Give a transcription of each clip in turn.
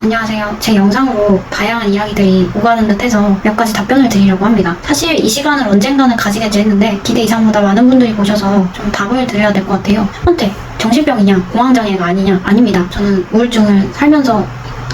안녕하세요. 제 영상으로 다양한 이야기들이 오가는 듯해서 몇 가지 답변을 드리려고 합니다. 사실 이 시간을 언젠가는 가지겠지 했는데 기대 이상보다 많은 분들이 보셔서 좀 답을 드려야 될 것 같아요. 첫 번째, 정신병이냐 공황장애가 아니냐? 아닙니다. 저는 우울증을 살면서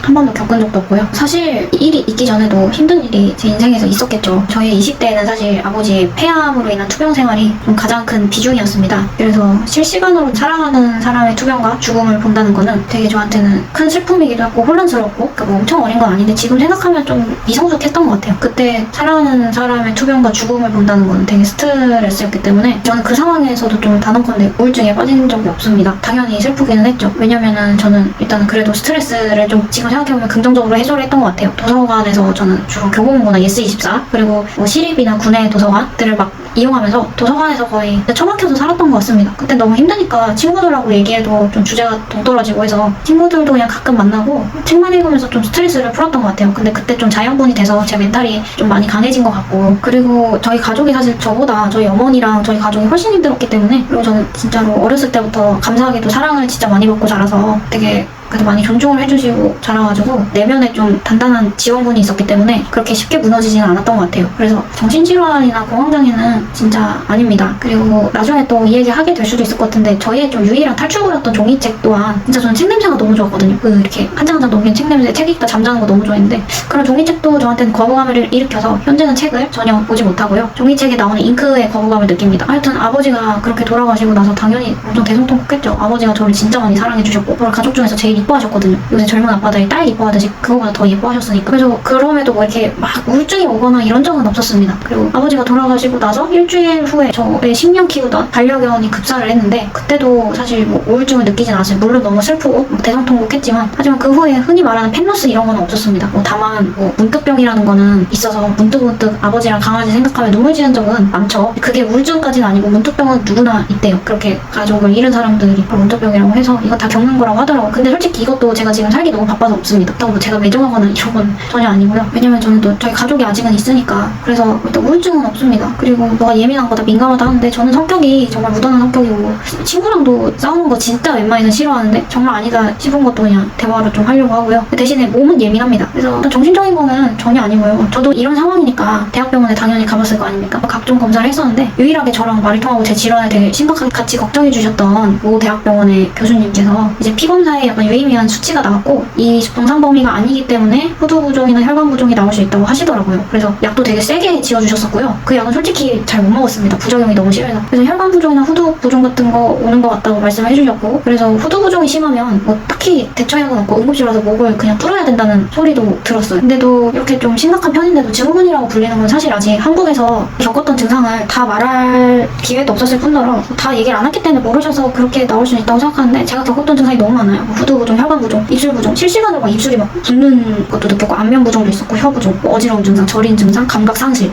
한 번도 겪은 적도 없고요. 사실 이 일이 있기 전에도 힘든 일이 제 인생에서 있었겠죠. 저의 20대에는 사실 아버지의 폐암으로 인한 투병 생활이 좀 가장 큰 비중이었습니다. 그래서 실시간으로 살아가는 사람의 투병과 죽음을 본다는 거는 되게 저한테는 큰 슬픔이기도 하고 혼란스럽고 뭐 엄청 어린 건 아닌데 지금 생각하면 좀 미성숙했던 것 같아요. 그때 살아가는 사람의 투병과 죽음을 본다는 거는 되게 스트레스였기 때문에 저는 그 상황에서도 좀 단언컨대 우울증에 빠진 적이 없습니다. 당연히 슬프기는 했죠. 왜냐면은 저는 일단 그래도 스트레스를 좀 지금 생각해보면 긍정적으로 해소를 했던 것 같아요. 도서관에서 저는 주로 교보문고나 예스24 그리고 뭐 시립이나 구내 도서관들을 막 이용하면서 도서관에서 거의 처박혀서 살았던 것 같습니다. 그때 너무 힘드니까 친구들하고 얘기해도 좀 주제가 동떨어지고 해서 친구들도 그냥 가끔 만나고 책만 읽으면서 좀 스트레스를 풀었던 것 같아요. 근데 그때 좀 자양분이 돼서 제 멘탈이 좀 많이 강해진 것 같고, 그리고 저희 가족이 사실 저보다 저희 어머니랑 저희 가족이 훨씬 힘들었기 때문에, 그리고 저는 진짜로 어렸을 때부터 감사하게도 사랑을 진짜 많이 받고 자라서 되게 그래도 많이 존중을 해주시고 자라가지고 내면에 좀 단단한 지원군이 있었기 때문에 그렇게 쉽게 무너지지는 않았던 것 같아요. 그래서 정신질환이나 공황장애는 진짜 아닙니다. 그리고 나중에 또 이 얘기 하게 될 수도 있을 것 같은데 저희의 좀 유일한 탈출구였던 종이책 또한 진짜 저는 책 냄새가 너무 좋았거든요. 그 이렇게 한 장 한 장 넘긴 책 냄새, 책 읽다 잠자는 거 너무 좋아했는데 그런 종이책도 저한테는 거부감을 일으켜서 현재는 책을 전혀 보지 못하고요. 종이책에 나오는 잉크의 거부감을 느낍니다. 하여튼 아버지가 그렇게 돌아가시고 나서 당연히 엄청 대성통곡했죠. 아버지가 저를 진짜 많이 사랑해주셨고 저를 가족 중에서 제일 이뻐하셨거든요. 요새 젊은 아빠들이 딸 이뻐하듯이 그거보다 더 이뻐하셨으니까. 그래서 그럼에도 뭐 이렇게 막 우울증이 오거나 이런 적은 없었습니다. 그리고 아버지가 돌아가시고 나서 일주일 후에 저의 10년 키우던 반려견이 급사를 했는데 그때도 사실 뭐 우울증을 느끼진 않았어요. 물론 너무 슬프고 대성통곡했지만 하지만 그 후에 흔히 말하는 펜러스 이런 건 없었습니다. 뭐 다만 뭐 문득병이라는 거는 있어서 문득문득 아버지랑 강아지 생각하면 눈물 지는 적은 많죠. 그게 우울증까지는 아니고 문득병은 누구나 있대요. 그렇게 가족을 잃은 사람들이 문득병이라고 해서 이건 다 겪는 거라고 하더라고요. 근데 솔직히 이것도 제가 지금 살기 너무 바빠서 없습니다. 그렇다고 제가 매정하거나 이런 건 전혀 아니고요. 왜냐면 저는 또 저희 가족이 아직은 있으니까. 그래서 일단 우울증은 없습니다. 그리고 너가 예민한 거다 민감하다 하는데 저는 성격이 정말 무던한 성격이고 친구랑도 싸우는 거 진짜 웬만해서 싫어하는데 정말 아니다 싶은 것도 그냥 대화를 좀 하려고 하고요. 대신에 몸은 예민합니다. 그래서 정신적인 거는 전혀 아니고요. 저도 이런 상황이니까 대학병원에 당연히 가봤을 거 아닙니까? 각종 검사를 했었는데 유일하게 저랑 말이 통하고 제 질환을 되게 심각하게 같이 걱정해 주셨던 모 대학병원의 교수님께서 이제 피검사에 약간 유의미한 수치가 나왔고 이 동상 범위가 아니기 때문에 후두부종이나 혈관부종이 나올 수 있다고 하시더라고요. 그래서 약도 되게 세게 지어주셨었고요. 그 약은 솔직히 잘 못 먹었습니다. 부작용이 너무 심해서. 그래서 혈관부종이나 후두부종 같은 거 오는 것 같다고 말씀을 해주셨고, 그래서 후두부종이 심하면 뭐 딱히 대처약은 없고 응급실 와서 목을 그냥 뚫어야 된다는 소리도 들었어요. 근데도 이렇게 좀 심각한 편인데도 증후군이라고 불리는 건 사실 아직 한국에서 겪었던 증상을 다 말할 기회도 없었을 뿐더러 다 얘기를 안 했기 때문에 모르셔서 그렇게 나올 수 있다고 생각하는데 제가 겪었던 증상이 너무 많아요. 후두부종, 혈관부종, 입술부종, 실시간으로 막 입술이 막 붓는 것도 느꼈고 안면부종도 있었고 혀부종, 뭐 어지러운 증상, 저린 증상, 감각 상실,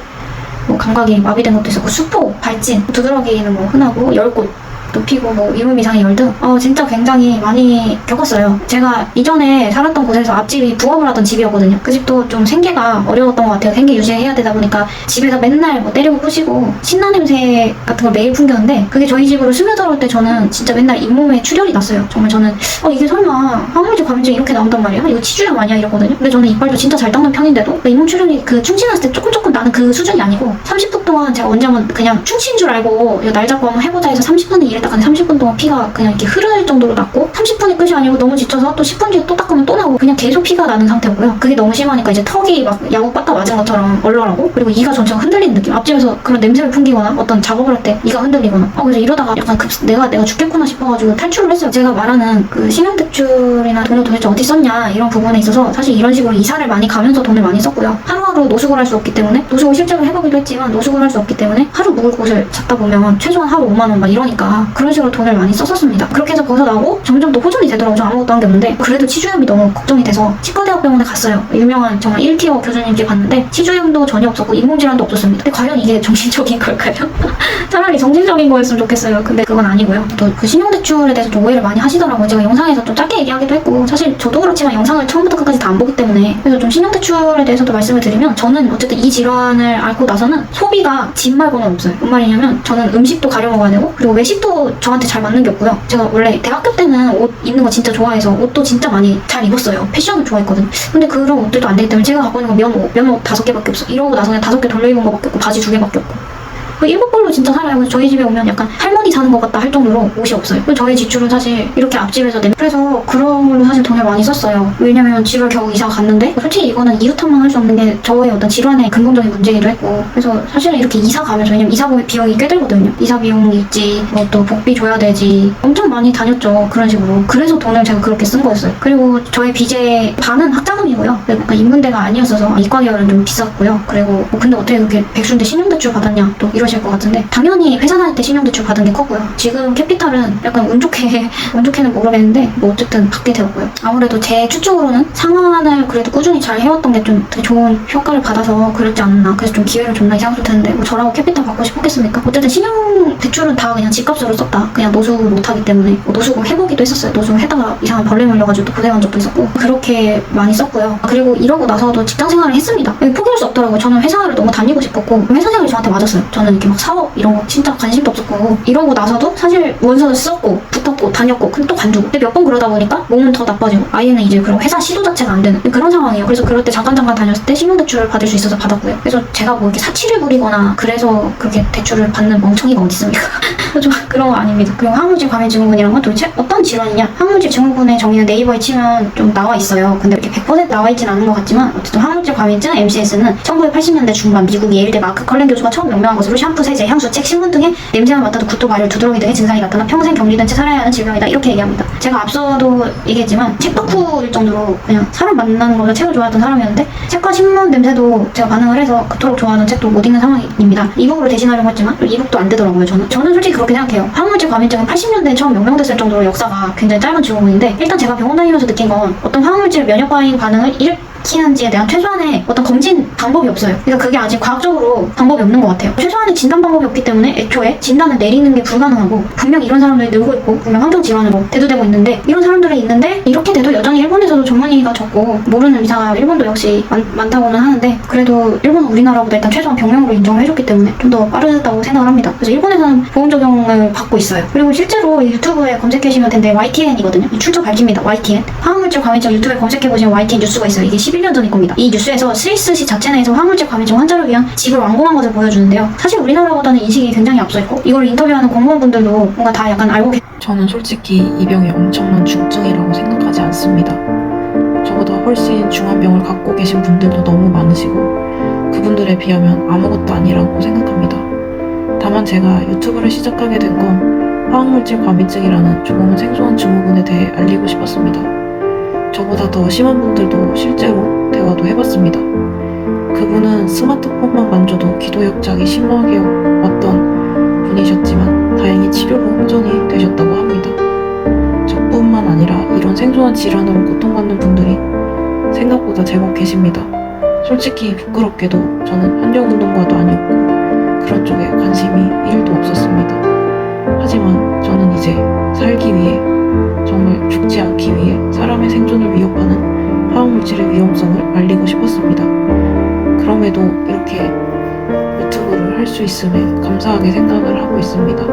뭐 감각이 마비된 것도 있었고 수포, 발진, 두드러기는 뭐 흔하고 열꽃 높이고 뭐 이물 이상의 열 등 진짜 굉장히 많이 겪었어요. 제가 이전에 살았던 곳에서 앞집이 부업을 하던 집이었거든요. 그 집도 좀 생계가 어려웠던 것 같아요. 생계 유지해야 되다 보니까 집에서 맨날 뭐 때리고 부시고 신나 냄새 같은 걸 매일 풍겼는데 그게 저희 집으로 스며들어올 때 저는 진짜 맨날 잇몸에 출혈이 났어요. 정말 저는 이게 설마 항문지 과민증 이렇게 나온단 말이야? 이거 치주염 아니야? 이러거든요. 근데 저는 이빨도 진짜 잘 닦는 편인데도 잇몸 출혈이 그 충치났을 때 조금 나는 그 수준이 아니고 30분 동안 제가 언제 한번 그냥 충치인 줄 알고 날 잡고 한번 해보자 해서 30분을 일했다가 30분 동안 피가 그냥 이렇게 흐를 정도로 났고 30분이 끝이 아니고 너무 지쳐서 또 10분 뒤에 또 닦으면 또 나고 그냥 계속 피가 나는 상태고요. 그게 너무 심하니까 이제 턱이 막 야구 빠따 맞은 것처럼 얼얼하고 그리고 이가 전체가 흔들리는 느낌. 앞집에서 그런 냄새를 풍기거나 어떤 작업을 할 때 이가 흔들리거나 그래서 이러다가 약간 내가 죽겠구나 싶어가지고 탈출을 했어요. 제가 말하는 그 신용대출이나 돈을 도대체 어디 썼냐 이런 부분에 있어서 사실 이런 식으로 이사를 많이 가면서 돈을 많이 썼고요. 하루하루 노숙을 할 수 없기 때문에 노숙을 실제로 해보기도 했지만 노숙을 할 수 없기 때문에 하루 묵을 곳을 찾다 보면 최소한 하루 5만 원 막 이러니까 그런 식으로 돈을 많이 썼었습니다. 그렇게 해서 벗어나고 점점 또 호전이 되더라고요. 저 아무것도 한 게 없는데 그래도 치주염이 너무 걱정이 돼서 치과대학병원에 갔어요. 유명한 정말 1티어 교수님께 갔는데 치주염도 전혀 없었고 잇몸질환도 없었습니다. 근데 과연 이게 정신적인 걸까요? 차라리 정신적인 거였으면 좋겠어요. 근데 그건 아니고요. 또 그 신용대출에 대해서 좀 오해를 많이 하시더라고요. 제가 영상에서 좀 짧게 얘기하기도 했고 사실 저도 그렇지만 영상을 처음부터 끝까지 다 안 보기 때문에 그래서 좀 신용대출에 대해서도 말씀을 드리고 되면 저는 어쨌든 이 질환을 앓고 나서는 소비가 집 말고는 없어요. 뭔 말이냐면 저는 음식도 가려 먹어야 되고 그리고 외식도 저한테 잘 맞는 게 없고요. 제가 원래 대학교 때는 옷 입는 거 진짜 좋아해서 옷도 진짜 많이 잘 입었어요. 패션을 좋아했거든. 근데 그런 옷들도 안 되기 때문에 제가 갖고 있는 건 면옷 5개밖에 없어. 이러고 나서 그냥 5개 돌려 입은 거밖에 없고 바지 2개밖에 없고 일본 걸로 진짜 살아요. 그래서 저희 집에 오면 약간 할머니 사는 것 같다 할 정도로 옷이 없어요. 그래서 저희 지출은 사실 이렇게 앞집에서 그래서 그런 걸로 사실 돈을 많이 썼어요. 왜냐면 집을 겨우 이사 갔는데 솔직히 이거는 이유 탓만 할 수 없는 게 저의 어떤 질환의 근본적인 문제이기도 했고 그래서 사실은 이렇게 이사 가면서 왜냐면 이사 비용이 꽤 들거든요. 이사 비용이 있지 뭐 또 복비 줘야 되지 엄청 많이 다녔죠. 그런 식으로. 그래서 돈을 제가 그렇게 쓴 거였어요. 그리고 저의 빚의 반은 학자금이고요. 그러니까 인문대가 아니었어서 이과 계열은 좀 비쌌고요. 그리고 근데 어떻게 그렇게 백수인데 신용대출 받았냐 또 이러실 것 같은데 당연히 회사 다닐 때 신용대출 받은 게 컸고요. 지금 캐피탈은 약간 운 좋게는 모르겠는데 뭐 어쨌든 받게 되었고요. 아무래도 제 추측으로는 상환을 그래도 꾸준히 잘 해왔던 게 좀 되게 좋은 효과를 받아서 그랬지 않나. 그래서 좀 기회를 줬나 이상했을 텐데 뭐 저라고 캐피탈 받고 싶었겠습니까? 어쨌든 신용대출은 다 그냥 집값으로 썼다. 그냥 노숙을 못하기 때문에 노숙을 해보기도 했었어요. 노숙을 해다가 이상한 벌레 물려가지고 또 고생한 적도 있었고 그렇게 많이 썼고요. 그리고 이러고 나서도 직장 생활을 했습니다. 포기할 수 없더라고요. 저는 회사를 너무 다니고 싶었고 회사 생활이 저한테 맞았어요. 저는 이렇게 막 사업 이런 거 진짜 관심도 없었고 이러고 나서도 사실 원서를 썼고 붙었고 다녔고 근데 또 관두고 근데 몇 번 그러다 보니까 몸은 더 나빠지고 아이는 이제 그런 회사 시도 자체가 안 되는 그런 상황이에요. 그래서 그럴 때 잠깐 다녔을 때 신용대출을 받을 수 있어서 받았고요. 그래서 제가 뭐 이렇게 사치를 부리거나 그래서 그렇게 대출을 받는 멍청이가 어디 있습니까? 좀 그런 거 아닙니다. 그리고 항우질 과민증후군이란 건 도대체 어떤 질환이냐? 항우질 증후군의 정의는 네이버에 치면 좀 나와 있어요. 근데 이렇게 100% 나와 있진 않은 것 같지만 어쨌든 항우질 과민증 MCS는 1980년대 중반 미국 예일대 마크 컬렌 교수가 처음 명명한 것으로 샴푸, 세제, 향수, 책, 신문 등의 냄새만 맡아도 구토, 발열, 두드러기 등의 증상이 나타나 평생 격리된 채 살아야 하는 질병이다. 이렇게 얘기합니다. 제가 앞서도 얘기했지만 책 덕후일 정도로 그냥 사람 만나는 거를 책을 좋아했던 사람이었는데 책과 신문 냄새도 제가 반응을 해서 그토록 좋아하는 책도 못 읽는 상황입니다. 이북으로 대신하려고 했지만 이북도 안 되더라고요. 저는 솔직히 그렇게 생각해요. 항우질 과민증은 80년대에 처음 명명됐을 정도로 역사가 굉장히 짧은 증후군인데 일단 제가 병원 다니면서 느낀 건 어떤 항우질 면역 과잉 반응을 일으키는지에 대한 최소한의 어떤 검진 방법이 없어요. 그러니까 그게 아직 과학적으로 방법이 없는 것 같아요. 최소한의 진단 방법이 없기 때문에 애초에 진단을 내리는 게 불가능하고 분명 이런 사람들이 늘고 있고 분명 환경 질환으로 대두되고 있는데 이런 사람들이 있는데 이렇게 돼도 여전히 일본에서도 전문의가 적고 모르는 의사가 일본도 역시 많다고는 하는데 그래도 일본은 우리나라보다 일단 최소한 병명으로 인정을 해줬기 때문에 좀 더 빠르다고 생각을 합니다. 그래서 일본에서는 보험 적용을 받고 있어요. 그리고 실제로 유튜브에 검색하시면 되는데 YTN이거든요. 출처 밝힙니다. YTN. 화학물질 과민증 유튜브에 검색해보시면 YTN 뉴스가 있어요. 이게 11년 전일 겁니다. 이 뉴스에서 스위스시 자체 내에서 화학물질 과민증 환자를 위한 집을 완공한 것을 보여주는데요. 사실 우리나라보다는 인식이 굉장히 앞서 있고 이걸 인터뷰하는 공무원분들도 뭔가 다 약간 알고 저는 솔직히 이 병이 엄청난 중증이라고 생각하지 않습니다. 저보다 훨씬 중한 병을 갖고 계신 분들도 너무 많으시고 그분들에 비하면 아무것도 아니라고 생각합니다. 다만 제가 유튜브를 시작하게 된 건 화학물질 과민증이라는 조금은 생소한 증후군에 대해 알리고 싶었습니다. 저보다 더 심한 분들도 실제로 대화도 해봤습니다. 그분은 스마트폰만 만져도 기도역작이 심하게 왔던 분이셨지만 다행히 치료로 호전이 되셨다고 합니다. 저뿐만 아니라 이런 생소한 질환으로 고통받는 분들이 생각보다 제법 계십니다. 솔직히 부끄럽게도 저는 환경운동가도 아니었고 그런 쪽에 관심이 1도 없었습니다. 하지만 저는 이제 살기 위해 정말 죽지 않기 위해 사람의 생존을 위협하는 화학물질의 위험성을 알리고 싶었습니다. 그럼에도 이렇게 유튜브를 할 수 있음에 감사하게 생각을 하고 있습니다.